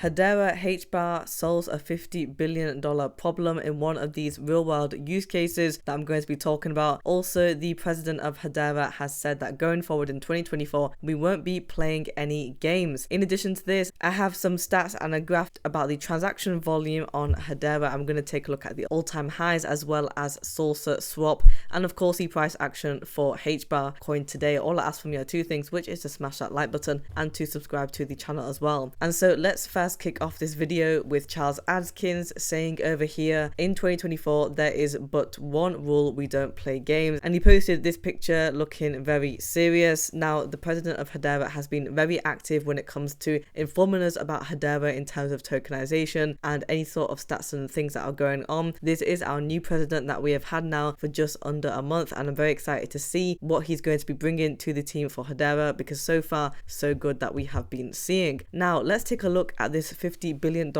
Hedera Hbar solves a $50 billion problem in one of these real-world use cases that I'm going to be talking about. Also, the president of Hedera has said that going forward in 2024, we won't be playing any games. In addition to this, I have some stats and a graph about the transaction volume on Hedera. I'm going to take a look at the all-time highs as well as saucerswap, and of course the price action for Hbar coin today. All I ask from you are two things, which is to smash that like button and to subscribe to the channel as well. And so let's first kick off this video with Charles Atkins saying over here, in 2024 there is but one rule: we don't play games. And he posted this picture looking very serious. Now, the president of Hedera has been very active when it comes to informing us about Hedera in terms of tokenization and any sort of stats and things that are going on. This is our new president that we have had now for just under a month, and I'm very excited to see what he's going to be bringing to the team for Hedera, because so far so good that we have been seeing. Now let's take a look at this $50 billion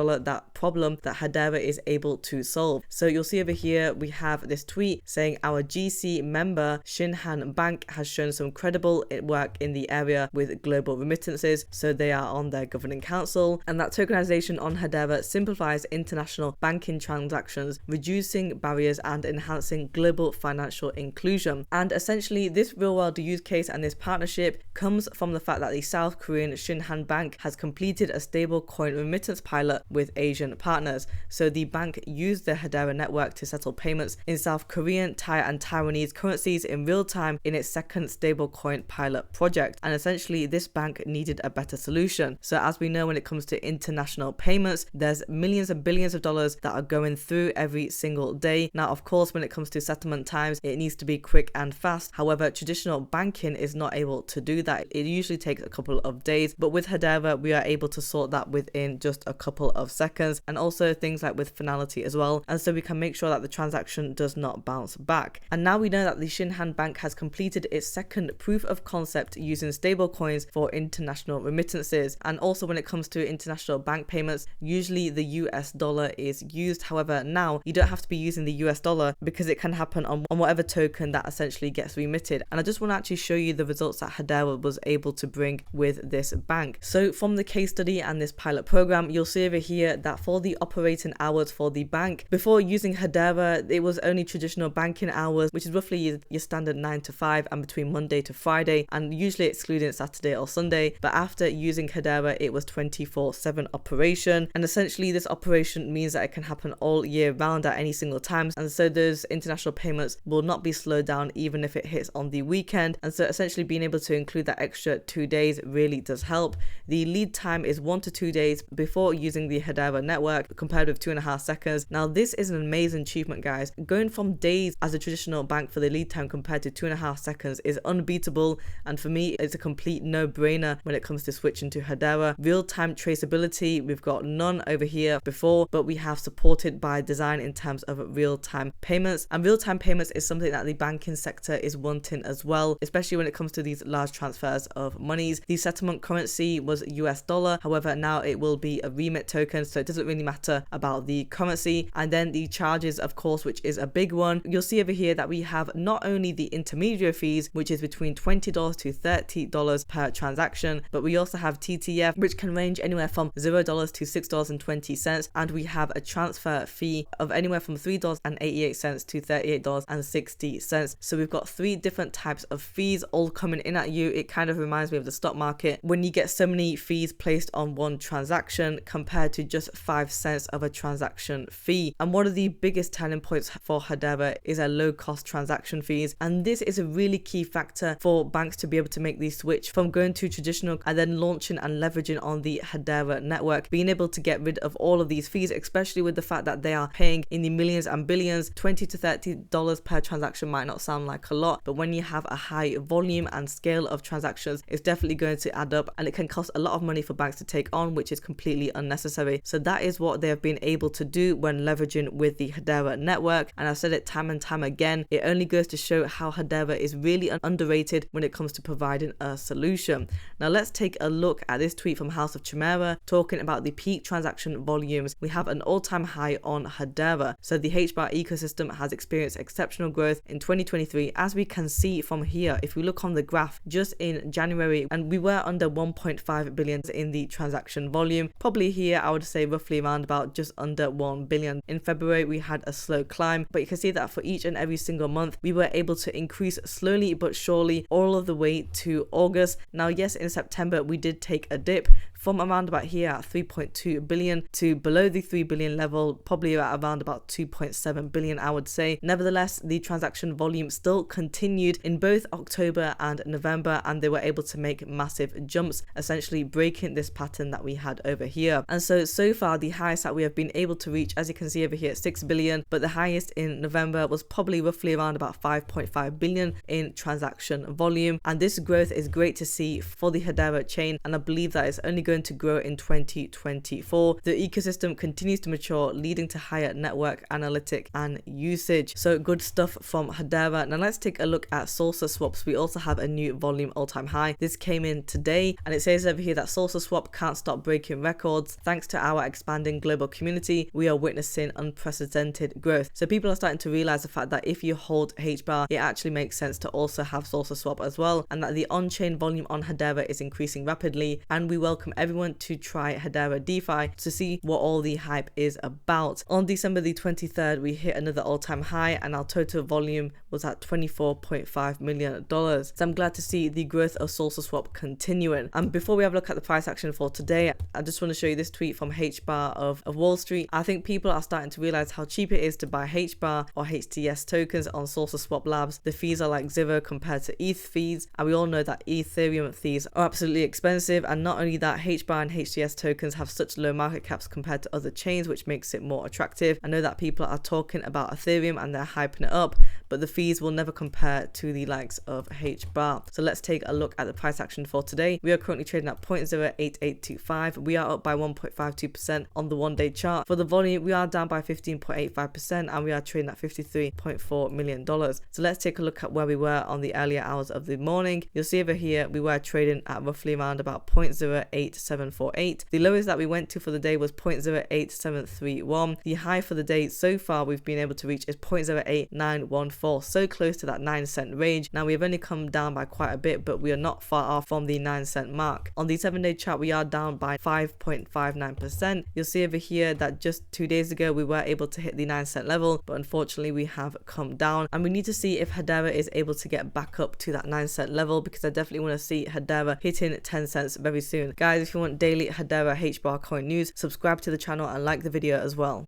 problem that Hedera is able to solve. So you'll see over here we have this tweet saying our GC member Shinhan Bank has shown some credible work in the area with global remittances, so they are on their governing council, and that tokenization on Hedera simplifies international banking transactions, reducing barriers and enhancing global financial inclusion. And essentially this real world use case and this partnership comes from the fact that the South Korean Shinhan Bank has completed a stable coin remittance pilot with Asian partners. So the bank used the Hedera network to settle payments in South Korean, Thai and Taiwanese currencies in real time in its second stablecoin pilot project. And essentially this bank needed a better solution. So as we know, when it comes to international payments, there's millions and billions of dollars that are going through every single day. Now, of course, when it comes to settlement times, it needs to be quick and fast. However, traditional banking is not able to do that. It usually takes a couple of days, but with Hedera, we are able to sort that within just a couple of seconds, and also things like with finality as well. And so we can make sure that the transaction does not bounce back. And now we know that the Shinhan Bank has completed its second proof of concept using stable coins for international remittances. And also when it comes to international bank payments, usually the US dollar is used. However, now you don't have to be using the US dollar because it can happen on whatever token that essentially gets remitted. And I just want to actually show you the results that Hedera was able to bring with this bank. So from the case study and this pilot program, you'll see over here that for the operating hours for the bank, before using Hedera, it was only traditional banking hours, which is roughly your standard 9 to 5 and between Monday to Friday, and usually excluding Saturday or Sunday. But after using Hedera, it was 24/7 operation. And essentially this operation means that it can happen all year round at any single time. And so those international payments will not be slowed down even if it hits on the weekend. And so essentially being able to include that extra 2 days really does help. The lead time is 1 to 2 days before using the Hedera network, compared with 2.5 seconds. Now this is an amazing achievement, guys. Going from days as a traditional bank for the lead time compared to 2.5 seconds is unbeatable, and for me it's a complete no-brainer when it comes to switching to Hedera. Real-time traceability, we've got none over here before, but we have supported by design in terms of real-time payments. And real-time payments is something that the banking sector is wanting as well, especially when it comes to these large transfers of monies. The settlement currency was US dollar, however now it will be a remit token, so it doesn't really matter about the currency. And then the charges, of course, which is a big one. You'll see over here that we have not only the intermediary fees, which is between $20 to $30 per transaction, but we also have TTF, which can range anywhere from $0 to $6.20, and we have a transfer fee of anywhere from $3.88 to $38.60. So we've got 3 different types of fees all coming in at you. It kind of reminds me of the stock market when you get so many fees placed on one transaction compared to just 5 cents of a transaction fee. And one of the biggest telling points for Hedera is a low cost transaction fees, and this is a really key factor for banks to be able to make the switch from going to traditional and then launching and leveraging on the Hedera network, being able to get rid of all of these fees, especially with the fact that they are paying in the millions and billions. $20 to $30 per transaction might not sound like a lot, but when you have a high volume and scale of transactions, it's definitely going to add up, and it can cost a lot of money for banks to take on, which is completely unnecessary. So that is what they have been able to do when leveraging with the Hedera network. And I've said it time and time again, it only goes to show how Hedera is really underrated when it comes to providing a solution. Now let's take a look at this tweet from House of Chimera talking about the peak transaction volumes. We have an all-time high on Hedera. So the Hbar ecosystem has experienced exceptional growth in 2023, as we can see from here. If we look on the graph, just in January, and we were under 1.5 billion in the transaction volume. volume. Probably here I would say roughly around about just under 1 billion. In February we had a slow climb, but you can see that for each and every single month we were able to increase slowly but surely all of the way to August. Now yes, in September we did take a dip from around about here at 3.2 billion to below the 3 billion level, probably at around about 2.7 billion I would say. Nevertheless, the transaction volume still continued in both October and November, and they were able to make massive jumps, essentially breaking this pattern that we had over here. And so far the highest that we have been able to reach, as you can see over here, 6 billion, but the highest in November was probably roughly around about 5.5 billion in transaction volume. And this growth is great to see for the Hedera chain, and I believe that it's only going to grow in 2024. The ecosystem continues to mature, leading to higher network analytic and usage. So good stuff from Hedera. Now let's take a look at saucerswaps. We also have a new volume all-time high. This came in today, and it says over here that saucerswap can't stop breaking records. Thanks to our expanding global community, we are witnessing unprecedented growth. So people are starting to realize the fact that if you hold Hbar, it actually makes sense to also have saucerswap as well, and that the on-chain volume on Hedera is increasing rapidly, and we welcome everyone to try Hedera DeFi to see what all the hype is about. On December the 23rd, we hit another all-time high, and our total volume was at $24.5 million. So I'm glad to see the growth of saucerswap continuing. And before we have a look at the price action for today, I just want to show you this tweet from Hbar of Wall Street. I think people are starting to realize how cheap it is to buy Hbar or HTS tokens on saucerswap labs. The fees are like zero compared to ETH fees, and we all know that Ethereum fees are absolutely expensive. And not only that, Hbar and HTS tokens have such low market caps compared to other chains, which makes it more attractive. I know that people are talking about Ethereum and they're hyping it up, but the fees will never compare to the likes of Hbar. So let's take a look at the price action for today. We are currently trading at 0.08825. We are up by 1.52% on the 1-day chart. For the volume, we are down by 15.85%, and we are trading at $53.4 million. So let's take a look at where we were on the earlier hours of the morning. You'll see over here we were trading at roughly around about 0.08748. The lowest that we went to for the day was 0.08731. The high for the day so far we've been able to reach is 0.08914, so close to that 9-cent range. Now we have only come down by quite a bit, but we are not far off from the 9-cent mark. On the 7-day chart, we are down by 5.59%. You'll see over here that just 2 days ago we were able to hit the 9-cent level, but unfortunately we have come down, and we need to see if Hedera is able to get back up to that 9-cent level, because I definitely want to see Hedera hitting 10 cents very soon. Guys, if you want daily Hedera Hbar coin news, subscribe to the channel and like the video as well.